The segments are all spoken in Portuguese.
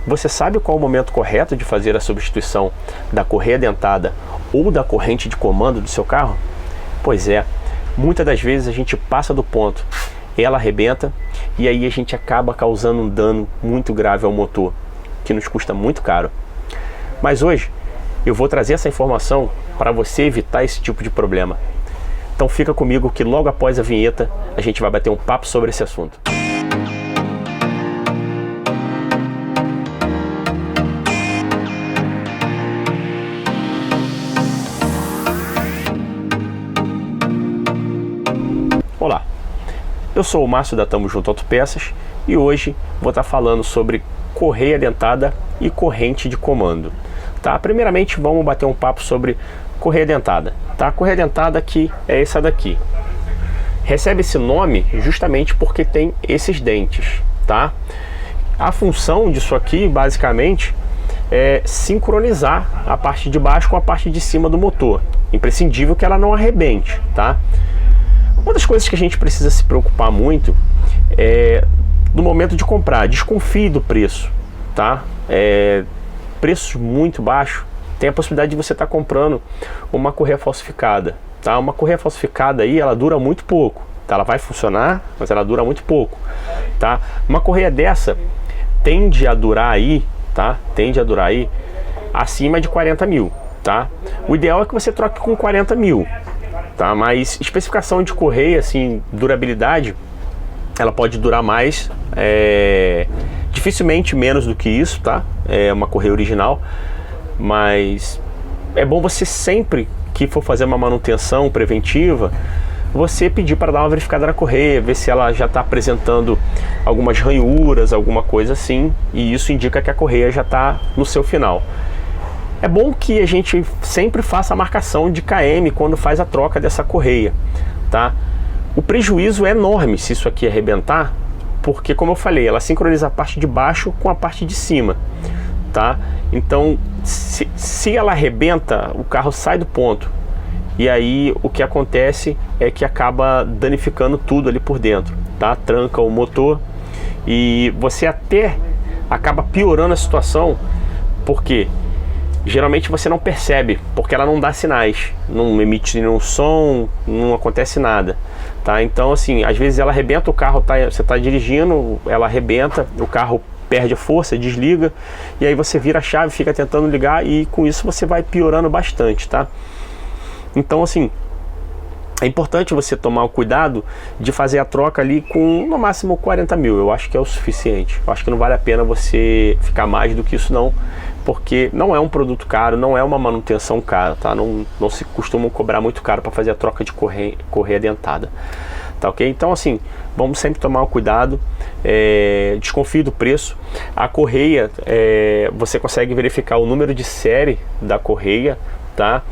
Você sabe qual é o momento correto de fazer a substituição da correia dentada ou da corrente de comando do seu carro? Pois é, muitas das vezes a gente passa do ponto, ela arrebenta e aí a gente acaba causando um dano muito grave ao motor, que nos custa muito caro. Mas hoje eu vou trazer essa informação para você evitar esse tipo de problema. Então fica comigo que logo após a vinheta a gente vai bater um papo sobre esse assunto. Olá, eu sou o Márcio da Tamo Junto Autopeças e hoje vou estar falando sobre correia dentada e corrente de comando. Tá? Primeiramente vamos bater um papo sobre correia dentada. Tá? A correia dentada aqui é essa daqui. Recebe esse nome justamente porque tem esses dentes. Tá? A função disso aqui basicamente é sincronizar a parte de baixo com a parte de cima do motor. Imprescindível que ela não arrebente. Tá? Uma das coisas que a gente precisa se preocupar muito é no momento de comprar. Desconfie do preço, tá? Preços muito baixos, tem a possibilidade de você estar comprando uma correia falsificada, tá? Uma correia falsificada aí, ela dura muito pouco, tá? Ela vai funcionar, mas ela dura muito pouco, tá? Uma correia dessa tende a durar aí, tá? Tende a durar aí acima de 40 mil, tá? O ideal é que você troque com 40 mil. Tá? Mas especificação de correia, assim, durabilidade, ela pode durar mais, dificilmente menos do que isso, tá? É uma correia original, mas é bom você sempre que for fazer uma manutenção preventiva, você pedir para dar uma verificada na correia, ver se ela já está apresentando algumas ranhuras, alguma coisa assim, e isso indica que a correia já está no seu final. É bom que a gente sempre faça a marcação de KM quando faz a troca dessa correia, tá? O prejuízo é enorme se isso aqui arrebentar, porque, como eu falei, ela sincroniza a parte de baixo com a parte de cima, tá? Então, se ela arrebenta, o carro sai do ponto. E aí, o que acontece é que acaba danificando tudo ali por dentro, tá? Tranca o motor e você até acaba piorando a situação, porque geralmente você não percebe, porque ela não dá sinais, não emite nenhum som, não acontece nada, tá? Então, assim, às vezes ela arrebenta o carro, você está dirigindo, ela arrebenta, o carro perde a força, desliga, e aí você vira a chave, fica tentando ligar, e com isso você vai piorando bastante, tá? Então, assim, é importante você tomar o cuidado de fazer a troca ali com no máximo 40 mil, eu acho que é o suficiente. Eu acho que não vale a pena você ficar mais do que isso não, porque não é um produto caro, não é uma manutenção cara, tá? Não se costuma cobrar muito caro para fazer a troca de correia dentada, tá ok? Então, assim, vamos sempre tomar o cuidado, desconfie do preço. A correia, você consegue verificar o número de série da correia, tá?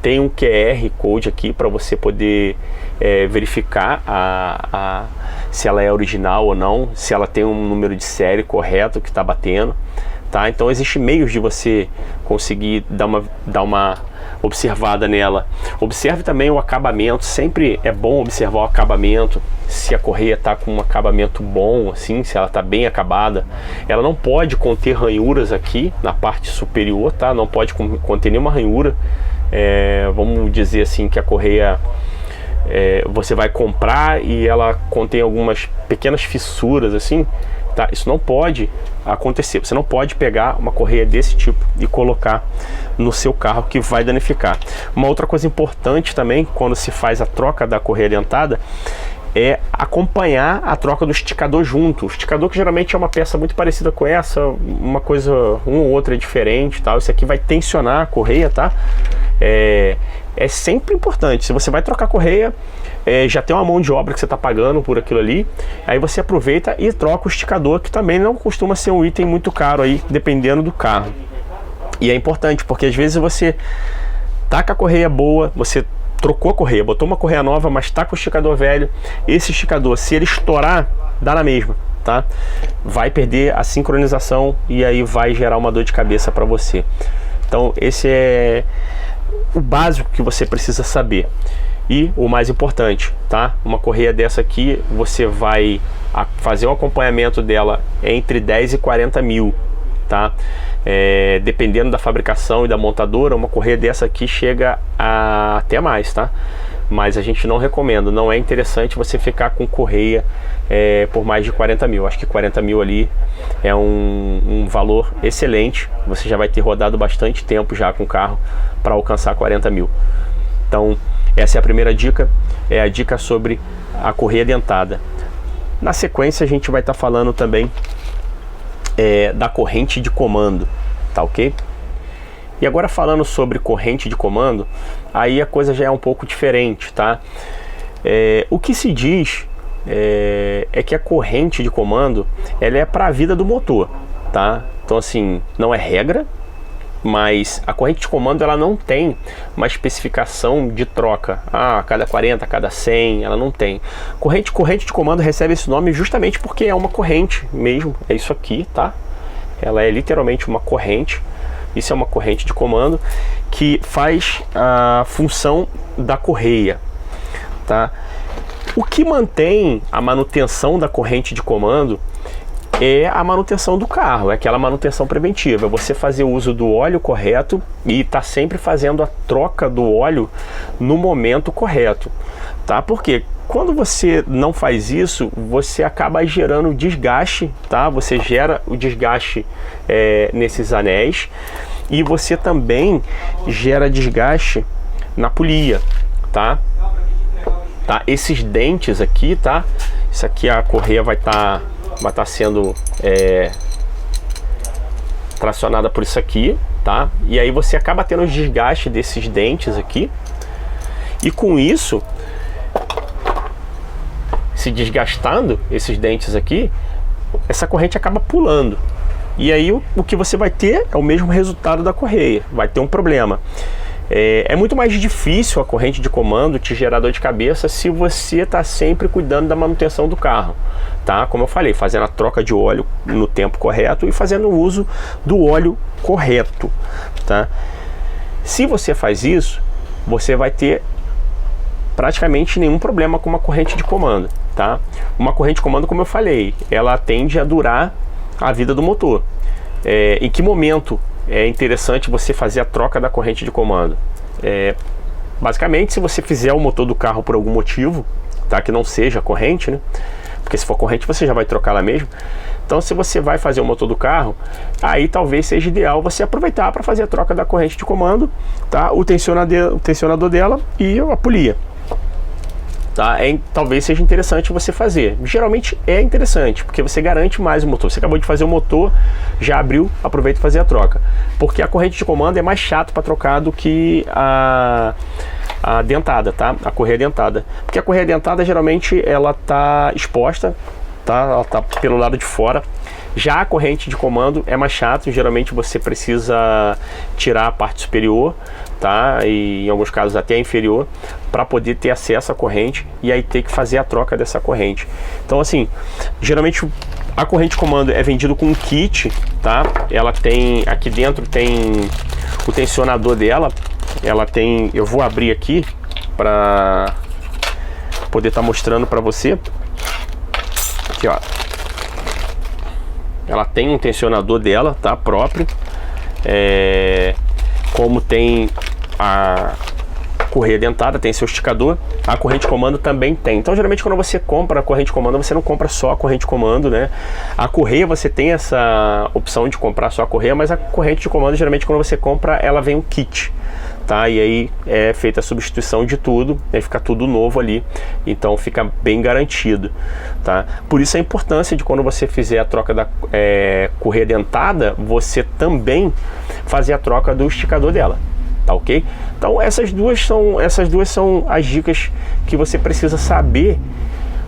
Tem um QR Code aqui para você poder verificar se ela é original ou não, se ela tem um número de série correto que está batendo, tá? Então existem meios de você conseguir dar uma observada nela. Observe também o acabamento, sempre é bom observar o acabamento, se a correia está com um acabamento bom, assim, se ela está bem acabada. Ela não pode conter ranhuras aqui na parte superior, tá? Não pode conter nenhuma ranhura. Vamos dizer assim que a correia você vai comprar e ela contém algumas pequenas fissuras assim, tá? Isso não pode acontecer. Você não pode pegar uma correia desse tipo e colocar no seu carro, que vai danificar. Uma outra coisa importante também quando se faz a troca da correia dentada é acompanhar a troca do esticador junto. O esticador, que geralmente é uma peça muito parecida com essa, uma coisa, um ou outra é diferente, tal. Isso aqui vai tensionar a correia, tá? É sempre importante. Se você vai trocar a correia, já tem uma mão de obra que você está pagando por aquilo ali, aí você aproveita e troca o esticador, que também não costuma ser um item muito caro aí, dependendo do carro. E é importante, porque às vezes você tá com a correia boa, você trocou a correia, botou uma correia nova, mas tá com o esticador velho. Esse esticador, se ele estourar, dá na mesma, tá? Vai perder a sincronização e aí vai gerar uma dor de cabeça para você. Então esse é o básico que você precisa saber. E o mais importante, tá? Uma correia dessa aqui, você vai fazer um acompanhamento dela entre 10 e 40 mil, tá? Dependendo da fabricação e da montadora, uma correia dessa aqui chega a até mais, tá? Mas a gente não recomenda, não é interessante você ficar com correia por mais de 40 mil. Acho que 40 mil ali é um valor excelente. Você já vai ter rodado bastante tempo já com o carro para alcançar 40 mil. Então essa é a primeira dica, é a dica sobre a correia dentada. Na sequência a gente vai estar falando também da corrente de comando, tá ok? E agora falando sobre corrente de comando, aí a coisa já é um pouco diferente, tá? O que se diz é que a corrente de comando, ela é para a vida do motor, tá? Então assim, não é regra, mas a corrente de comando ela não tem uma especificação de troca. A cada 40, a cada 100, ela não tem. Corrente de comando recebe esse nome justamente porque é uma corrente mesmo, é isso aqui, tá? Ela é literalmente uma corrente. Isso é uma corrente de comando que faz a função da correia, tá? O que mantém a manutenção da corrente de comando é a manutenção do carro, é aquela manutenção preventiva, você fazer uso do óleo correto e tá sempre fazendo a troca do óleo no momento correto, tá? Porque quando você não faz isso, você acaba gerando desgaste, tá? Você gera o desgaste nesses anéis e você também gera desgaste na polia, tá? Esses dentes aqui, tá? Isso aqui a correia vai estar sendo tracionada por isso aqui, tá? E aí você acaba tendo o desgaste desses dentes aqui e com isso, se desgastando esses dentes aqui, essa corrente acaba pulando e aí o que você vai ter é o mesmo resultado da correia, vai ter um problema. É muito mais difícil a corrente de comando te gerar dor de cabeça se você está sempre cuidando da manutenção do carro, tá? Como eu falei, fazendo a troca de óleo no tempo correto e fazendo o uso do óleo correto, tá? Se você faz isso, você vai ter praticamente nenhum problema com uma corrente de comando, tá? Uma corrente de comando, como eu falei, ela tende a durar a vida do motor. Em que momento é interessante você fazer a troca da corrente de comando? Basicamente, se você fizer o motor do carro por algum motivo, tá? Que não seja corrente, né? Porque se for corrente você já vai trocar lá mesmo. Então se você vai fazer o motor do carro, aí talvez seja ideal você aproveitar para fazer a troca da corrente de comando, tá? O tensionador dela e a polia, tá? Talvez seja interessante você fazer. Geralmente é interessante, porque você garante mais o motor. Você acabou de fazer o motor, já abriu, aproveita e fazer a troca. Porque a corrente de comando é mais chato para trocar do que a dentada, tá? A correia dentada. Porque a correia dentada geralmente ela tá exposta, tá? Ela tá pelo lado de fora. Já a corrente de comando é mais chato, geralmente você precisa tirar a parte superior, tá? E em alguns casos até a inferior, para poder ter acesso à corrente e aí ter que fazer a troca dessa corrente. Então assim, geralmente a corrente de comando é vendido com um kit, tá? Ela tem, aqui dentro tem o tensionador dela, ela tem, eu vou abrir aqui para poder estar mostrando para você. Aqui, ó. Ela tem um tensionador dela, tá? Próprio. Como tem a correia dentada, tem seu esticador, a corrente de comando também tem. Então geralmente quando você compra a corrente de comando, você não compra só a corrente de comando, né? A correia você tem essa opção de comprar só a correia, mas a corrente de comando geralmente quando você compra, ela vem um kit, tá? E aí é feita a substituição de tudo, aí fica tudo novo ali, então fica bem garantido, tá? Por isso a importância de quando você fizer a troca da correia dentada, você também fazer a troca do esticador dela, tá ok? Então essas duas são as dicas que você precisa saber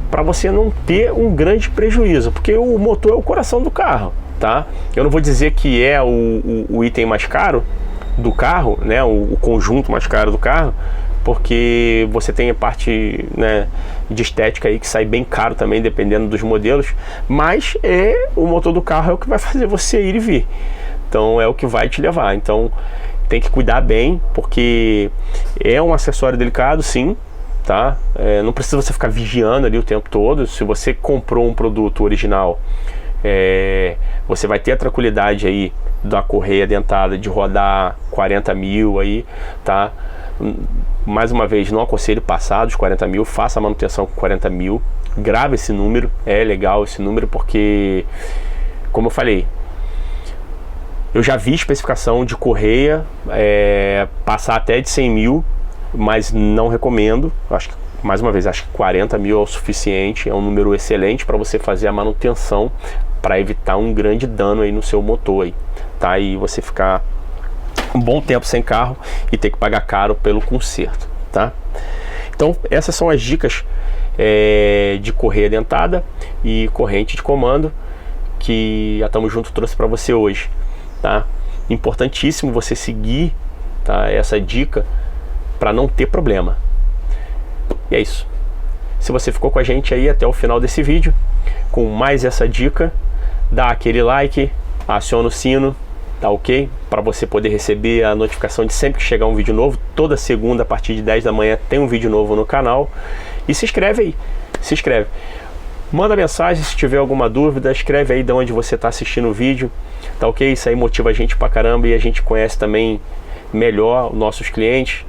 para você não ter um grande prejuízo, porque o motor é o coração do carro, tá? Eu não vou dizer que é o item mais caro do carro, né, o conjunto mais caro do carro, porque você tem a parte, né, de estética aí que sai bem caro também, dependendo dos modelos, mas o motor do carro é o que vai fazer você ir e vir, então é o que vai te levar. Então tem que cuidar bem, porque é um acessório delicado, sim, tá? Não precisa você ficar vigiando ali o tempo todo. Se você comprou um produto original, você vai ter a tranquilidade aí da correia dentada de rodar 40 mil aí, tá? Mais uma vez, não aconselho passar dos 40 mil, faça a manutenção com 40 mil, grave esse número, é legal esse número porque, como eu falei, eu já vi especificação de correia passar até de 100 mil, mas não recomendo. Acho que, mais uma vez, acho que 40 mil é o suficiente, é um número excelente para você fazer a manutenção, para evitar um grande dano aí no seu motor aí, tá? E você ficar um bom tempo sem carro e ter que pagar caro pelo conserto, tá? Então essas são as dicas de correia dentada e corrente de comando que a Tamo Junto trouxe para você hoje, tá? Importantíssimo você seguir, tá, essa dica para não ter problema. E é isso. Se você ficou com a gente aí até o final desse vídeo com mais essa dica, dá aquele like, aciona o sino, tá ok? Para você poder receber a notificação de sempre que chegar um vídeo novo. Toda segunda a partir de 10 da manhã tem um vídeo novo no canal. E se inscreve aí, se inscreve. Manda mensagem se tiver alguma dúvida, escreve aí de onde você está assistindo o vídeo, tá ok? Isso aí motiva a gente pra caramba e a gente conhece também melhor os nossos clientes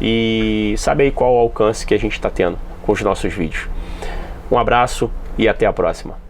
e sabe aí qual o alcance que a gente está tendo com os nossos vídeos. Um abraço e até a próxima.